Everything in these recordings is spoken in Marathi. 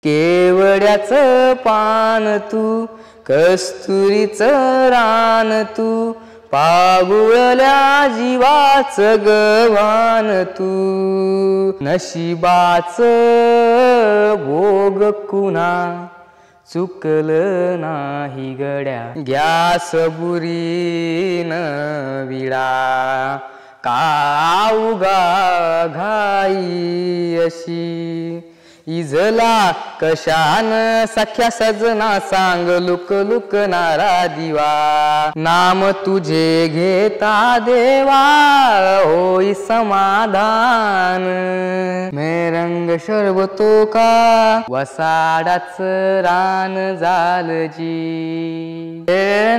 केवड्याचं पान तू, कस्तुरीचं रान तू, पागुळल्या जीवाचं गव्हाण तू. नशिबाचं भोग कुणा चुकलं नाही गड्या, गॅस बुरीन विडा का उगा घाई अशी. इजला कशान सख्या सजना, सांग लुक लुकणारा दिवा. नाम तुझे घेता देवा होई समाधान. मेरंग शरबतो का वसाडाच रान झालजी.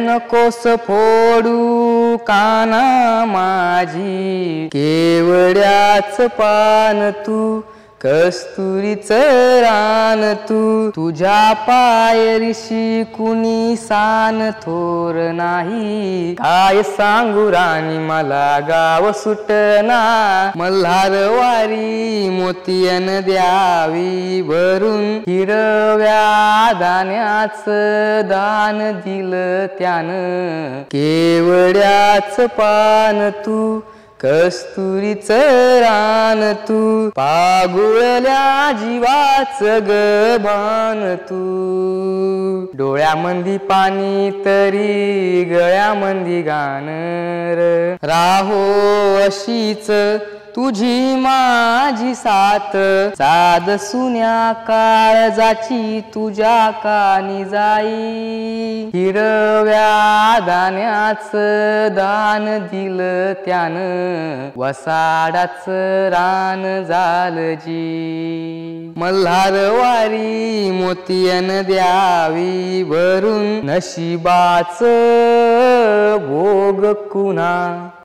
नकोस फोडू काना माझी, केवड्याच पान तू, कस्तुरीचं रान तू. तुझ्या पायरीशी कुणी सान थोर नाही, काय सांगू राणी मला गाव सुटना. मल्हारवारी मोतियन द्यावी भरून, हिरव्या दाण्याचं दान दिलं त्यानं. केवड्याच पान तू, कस्तुरीचं रान तू, पागुळल्या जीवाचं गव्हाण तू. डोळ्यामंदी पाणी तरी गळ्यामंदी गाण र. राहो अशीच तुझी माझी साथ, साध सुन्या काळजाची तुझ्या कानी जाई. हिरव्या दाण्याचं दान दिलं त्यानं, वसाडाचं रान झालजी. मल्हारवारी मोतियन द्यावी भरून, नशिबाचं भोग कुणा